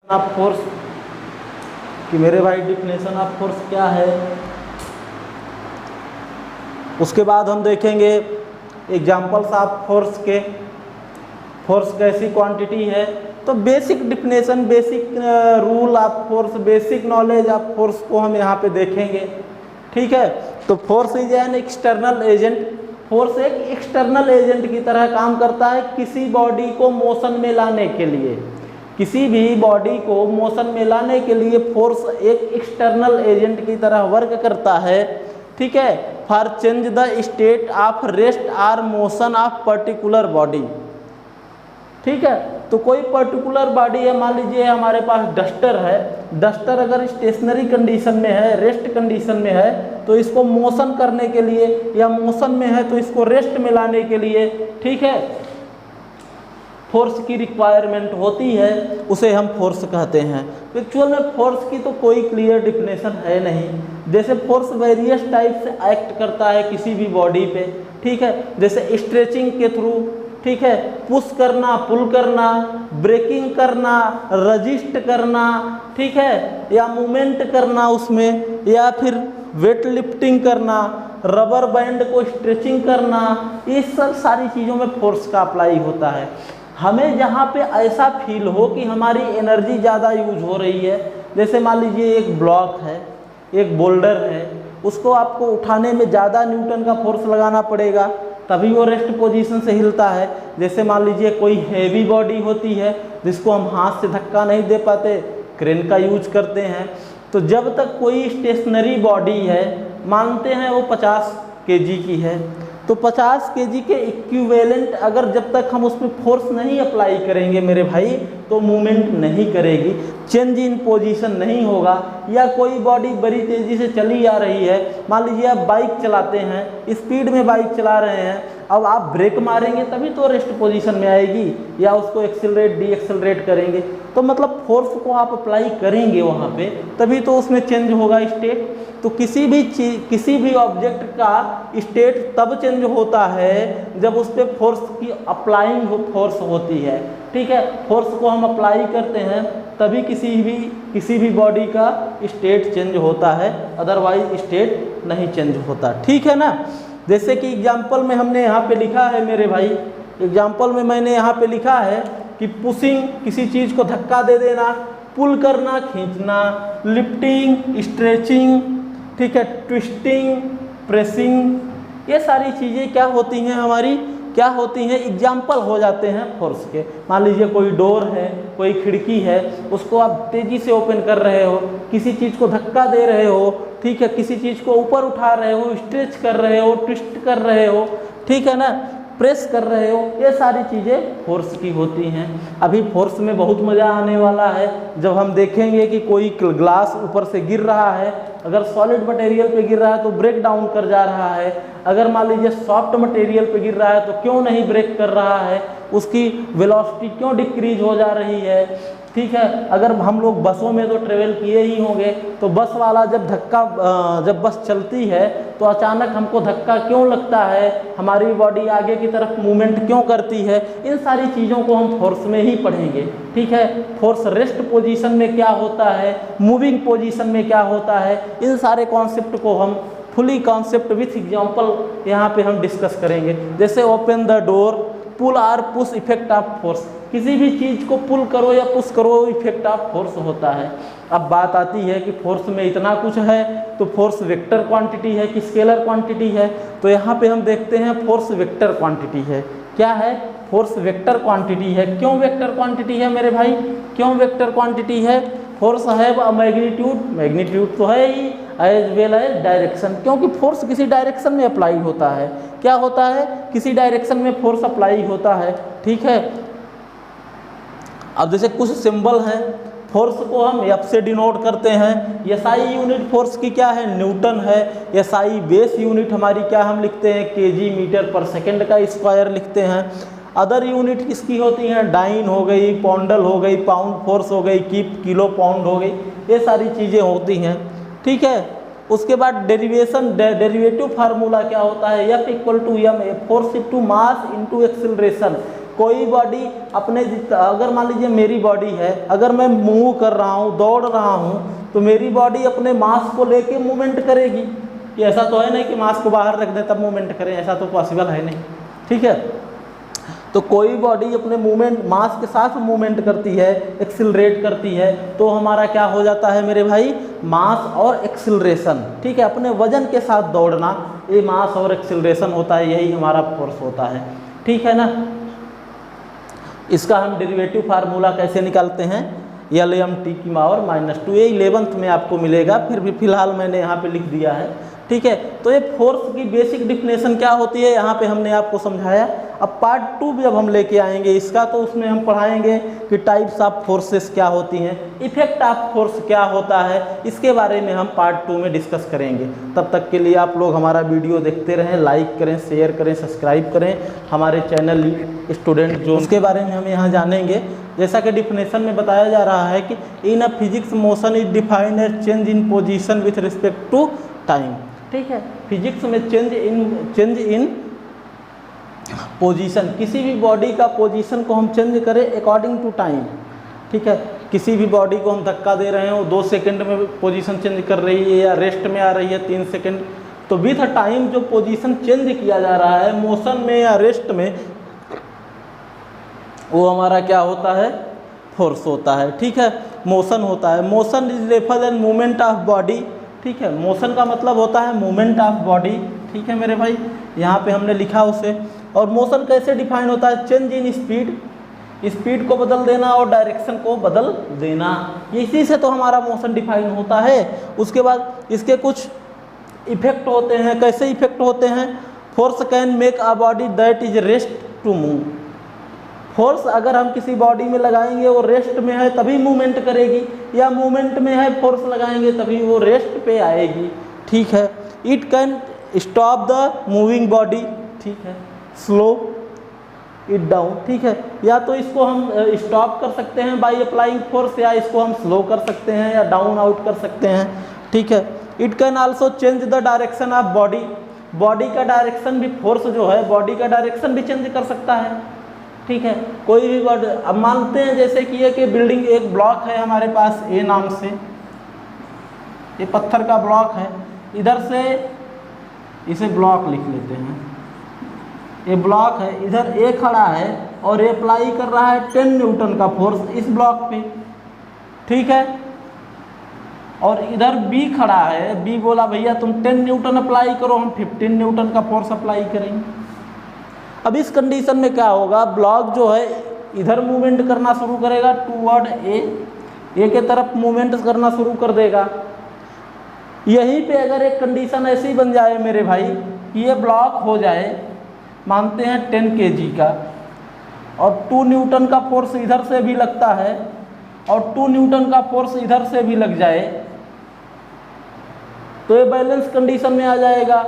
Of force कि मेरे भाई डिफिनेशन ऑफ फोर्स क्या है। उसके बाद हम देखेंगे एग्जाम्पल्स ऑफ फोर्स के, फोर्स कैसी क्वांटिटी है। तो basic definition, basic rule of force, basic knowledge of force को हम यहाँ पे देखेंगे। ठीक है, तो force is an external agent. Force एक एक्सटर्नल एजेंट की तरह काम करता है किसी बॉडी को मोशन में लाने के लिए। किसी भी बॉडी को मोशन में लाने के लिए फोर्स एक एक्सटर्नल एजेंट की तरह वर्क करता है। ठीक है, for change the state of rest R motion of particular body. ठीक है, तो कोई पर्टिकुलर बॉडी है, मान लीजिए हमारे पास डस्टर है। डस्टर अगर स्टेशनरी कंडीशन में है, रेस्ट कंडीशन में है, तो इसको मोशन करने के लिए, या मोशन में है तो इसको रेस्ट में लाने के लिए, ठीक है, फोर्स की रिक्वायरमेंट होती है, उसे हम फोर्स कहते हैं। एक्चुअल में फोर्स की तो कोई क्लियर डिफिनेशन है नहीं। जैसे फोर्स वेरियस टाइप से एक्ट करता है किसी भी बॉडी पे। ठीक है, जैसे स्ट्रेचिंग के थ्रू, ठीक है, पुश करना, पुल करना, ब्रेकिंग करना, रजिस्ट करना, ठीक है, या मूवमेंट करना उसमें, या फिर वेट लिफ्टिंग करना, रबर बैंड को स्ट्रेचिंग करना, ये सब सारी चीज़ों में फोर्स का अप्लाई होता है। हमें जहाँ पे ऐसा फील हो कि हमारी एनर्जी ज़्यादा यूज हो रही है, जैसे मान लीजिए एक ब्लॉक है, एक बोल्डर है, उसको आपको उठाने में ज़्यादा न्यूटन का फोर्स लगाना पड़ेगा, तभी वो रेस्ट पोजीशन से हिलता है। जैसे मान लीजिए कोई हैवी बॉडी होती है जिसको हम हाथ से धक्का नहीं दे पाते, क्रेन का यूज करते हैं। तो जब तक कोई स्टेशनरी बॉडी है, मानते हैं वो 50 केजी की है, तो 50 केजी के इक्विवेलेंट अगर जब तक हम उसमें फोर्स नहीं अप्लाई करेंगे मेरे भाई, तो मूवमेंट नहीं करेगी, चेंज इन पोजीशन नहीं होगा। या कोई बॉडी बड़ी तेज़ी से चली आ रही है, मान लीजिए आप बाइक चलाते हैं, स्पीड में बाइक चला रहे हैं, अब आप ब्रेक मारेंगे तभी तो रेस्ट पोजीशन में आएगी, या उसको एक्सेलरेट डी एक्सेलरेट करेंगे, तो मतलब फोर्स को आप अप्लाई करेंगे वहाँ पे, तभी तो उसमें चेंज होगा स्टेट। तो किसी भी चीज, किसी भी ऑब्जेक्ट का स्टेट तब चेंज होता है जब उस पर फोर्स की अप्लाइंग फोर्स होती है। ठीक है, फोर्स को हम अप्लाई करते हैं तभी किसी भी बॉडी का स्टेट चेंज होता है, अदरवाइज स्टेट नहीं चेंज होता। ठीक है ना, जैसे कि एग्जाम्पल में हमने यहाँ पे लिखा है मेरे भाई, एग्जाम्पल में मैंने यहाँ पे लिखा है कि पुशिंग, किसी चीज़ को धक्का दे देना, पुल करना, खींचना, लिफ्टिंग, स्ट्रेचिंग, ठीक है, ट्विस्टिंग, प्रेसिंग, ये सारी चीज़ें क्या होती हैं हमारी, क्या होती हैं, एग्जाम्पल हो जाते हैं फोर्स के। मान लीजिए कोई डोर है, कोई खिड़की है, उसको आप तेज़ी से ओपन कर रहे हो, किसी चीज़ को धक्का दे रहे हो, ठीक है, किसी चीज़ को ऊपर उठा रहे हो, स्ट्रेच कर रहे हो, ट्विस्ट कर रहे हो, ठीक है ना, प्रेस कर रहे हो, ये सारी चीज़ें फोर्स की होती हैं। अभी फोर्स में बहुत मज़ा आने वाला है जब हम देखेंगे कि कोई ग्लास ऊपर से गिर रहा है, अगर सॉलिड मटेरियल पे गिर रहा है तो ब्रेक डाउन कर जा रहा है, अगर मान लीजिए सॉफ्ट मटेरियल पे गिर रहा है तो क्यों नहीं ब्रेक कर रहा है, उसकी वेलोसिटी क्यों डिक्रीज हो जा रही है। ठीक है, अगर हम लोग बसों में तो ट्रेवल किए ही होंगे, तो बस वाला जब बस चलती है तो अचानक हमको धक्का क्यों लगता है, हमारी बॉडी आगे की तरफ मूवमेंट क्यों करती है, इन सारी चीज़ों को हम फोर्स में ही पढ़ेंगे। ठीक है, फोर्स रेस्ट पोजीशन में क्या होता है, मूविंग पोजीशन में क्या होता है, इन सारे कॉन्सेप्ट को हम फुली कॉन्सेप्ट विथ एग्जाम्पल यहाँ पे हम डिस्कस करेंगे। जैसे open the door, pull or push effect of force, किसी भी चीज़ को पुल करो या पुश करो, इफेक्ट ऑफ फोर्स होता है। अब बात आती है कि फोर्स में इतना कुछ है, तो फोर्स वेक्टर क्वांटिटी है कि स्केलर क्वांटिटी है। तो यहाँ पे हम देखते हैं फोर्स वेक्टर क्वांटिटी है। क्या है? फोर्स वेक्टर क्वांटिटी है। क्यों वेक्टर क्वांटिटी है मेरे भाई, क्यों वेक्टर क्वांटिटी है? फोर्स है मैग्नीट्यूड, मैग्नीट्यूड तो है ही, एज वेल एज डायरेक्शन, क्योंकि फोर्स किसी डायरेक्शन में अप्लाई होता है। क्या होता है? किसी डायरेक्शन में फोर्स अप्लाई होता है। ठीक है, अब जैसे कुछ सिंबल हैं, फोर्स को हम एफ से डिनोट करते हैं। एसआई यूनिट फोर्स की क्या है? न्यूटन है। एसआई बेस यूनिट हमारी क्या हम लिखते हैं? केजी मीटर पर सेकंड का स्क्वायर लिखते हैं। अदर यूनिट किसकी होती हैं? डाइन हो गई, पौंडल हो गई, पाउंड फोर्स हो गई, किलो पाउंड हो गई, ये सारी चीज़ें होती हैं। ठीक है, उसके बाद डेरिवेटिव फार्मूला क्या होता है? F equal to M, force into mass into acceleration. कोई बॉडी अपने अगर मान लीजिए मेरी बॉडी है, अगर मैं मूव कर रहा हूँ, दौड़ रहा हूँ, तो मेरी बॉडी अपने मास को लेके मूवमेंट करेगी। कि ऐसा तो है नहीं कि मास को बाहर रख दें तब मूवमेंट करें, ऐसा तो पॉसिबल है नहीं, ठीक है। तो कोई बॉडी अपने मूवमेंट मास के साथ मूवमेंट करती है, एक्सिलरेट करती है, तो हमारा क्या हो जाता है मेरे भाई, मास और एक्सिलरेशन, ठीक है। अपने वजन के साथ दौड़ना, ये मास और एक्सिलरेशन होता है, यही हमारा फोर्स होता है, ठीक है ना। इसका हम डेरिवेटिव फार्मूला कैसे निकालते हैं, LMT की पावर -2, ये 11th में आपको मिलेगा, फिर भी फिलहाल मैंने यहाँ पे लिख दिया है, ठीक है। तो ये फोर्स की बेसिक डिफिनेशन क्या होती है यहाँ पे हमने आपको समझाया। अब पार्ट 2 जब हम लेके आएंगे इसका, तो उसमें हम पढ़ाएंगे कि टाइप्स ऑफ फोर्सेस क्या होती हैं, इफेक्ट ऑफ फोर्स क्या होता है, इसके बारे में हम पार्ट 2 में डिस्कस करेंगे। तब तक के लिए आप लोग हमारा वीडियो देखते रहें, लाइक करें, शेयर करें, सब्सक्राइब करें हमारे चैनल स्टूडेंट जोन। उसके बारे में हम यहाँ जानेंगे। जैसा कि डिफिनेशन में बताया जा रहा है कि in a physics motion is defined as change in position with respect to time, ठीक है। फिजिक्स में चेंज इन पोजीशन, किसी भी बॉडी का पोजीशन को हम चेंज करें अकॉर्डिंग टू टाइम, ठीक है। किसी भी बॉडी को हम धक्का दे रहे हैं, वो 2 सेकंड में पोजीशन चेंज कर रही है या रेस्ट में आ रही है 3 सेकंड, तो विथ टाइम जो पोजीशन चेंज किया जा रहा है मोशन में या रेस्ट में, वो हमारा क्या होता है, फोर्स होता है, ठीक है, मोशन होता है। Motion is referred as movement of body, ठीक है। मोशन का मतलब होता है मूवमेंट ऑफ बॉडी, ठीक है मेरे भाई, यहाँ पे हमने लिखा उसे। और मोशन कैसे डिफाइन होता है, चेंज इन स्पीड, स्पीड को बदल देना और डायरेक्शन को बदल देना, इसी से तो हमारा मोशन डिफाइन होता है। उसके बाद इसके कुछ इफेक्ट होते हैं, कैसे इफेक्ट होते हैं, force can make a body that is rest to move, force अगर हम किसी बॉडी में लगाएंगे वो रेस्ट में है तभी मूवमेंट करेगी, या मूवमेंट में है फोर्स लगाएंगे तभी वो रेस्ट पे आएगी, ठीक है। It can stop the moving body, ठीक है, स्लो इट डाउन, ठीक है। या तो इसको हम स्टॉप कर सकते हैं बाय अप्लाइंग फोर्स, या इसको हम स्लो कर सकते हैं या डाउन आउट कर सकते हैं, ठीक है। It can also change the direction of body, body का डायरेक्शन भी फोर्स जो है बॉडी का डायरेक्शन भी चेंज कर सकता है, ठीक है। कोई भी वर्ड, अब मानते हैं जैसे कि ये कि बिल्डिंग एक ब्लॉक है हमारे पास ए नाम से, ये पत्थर का ब्लॉक है, इधर से इसे ब्लॉक लिख लेते हैं, ये ब्लॉक है, इधर ए खड़ा है और ये अप्लाई कर रहा है 10 न्यूटन का फोर्स इस ब्लॉक पे, ठीक है। और इधर बी खड़ा है, बी बोला भैया तुम 10 न्यूटन अप्लाई करो, हम 15 न्यूटन का फोर्स अप्लाई करेंगे। अब इस कंडीशन में क्या होगा, ब्लॉक जो है इधर मूवमेंट करना शुरू करेगा टूवर्ड ए के तरफ मूवमेंट करना शुरू कर देगा। यहीं पे अगर एक कंडीशन ऐसी बन जाए मेरे भाई कि ये ब्लॉक हो जाए, मानते हैं 10 kg का, और 2 न्यूटन का फोर्स इधर से भी लगता है और 2 न्यूटन का फोर्स इधर से भी लग जाए, तो ये बैलेंस कंडीशन में आ जाएगा।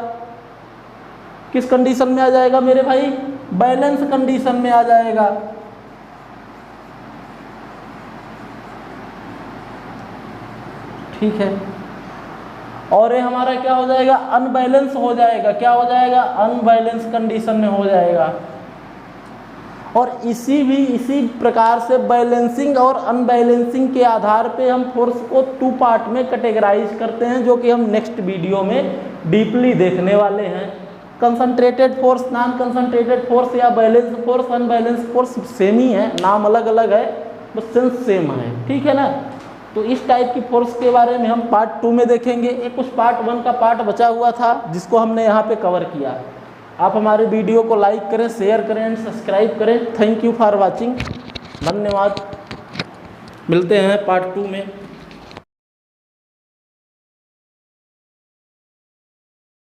किस कंडीशन में आ जाएगा मेरे भाई, बैलेंस कंडीशन में आ जाएगा, ठीक है। और ये हमारा क्या हो जाएगा, अनबैलेंस हो जाएगा, क्या हो जाएगा, अनबैलेंस कंडीशन में हो जाएगा। और इसी प्रकार से बैलेंसिंग और अनबैलेंसिंग के आधार पे हम फोर्स को 2 पार्ट में कैटेगराइज करते हैं, जो कि हम नेक्स्ट वीडियो में डीपली देखने वाले हैं। Concentrated force, non concentrated force या balance force, unbalance force same ही है, नाम अलग अलग है बस सेंस सेम है, ठीक है ना। तो इस टाइप की फोर्स के बारे में हम पार्ट 2 में देखेंगे। एक कुछ पार्ट 1 का पार्ट बचा हुआ था जिसको हमने यहाँ पे कवर किया। आप हमारे वीडियो को लाइक करें, शेयर करें एंड सब्सक्राइब करें। थैंक यू फॉर वॉचिंग, धन्यवाद। मिलते हैं पार्ट 2 में।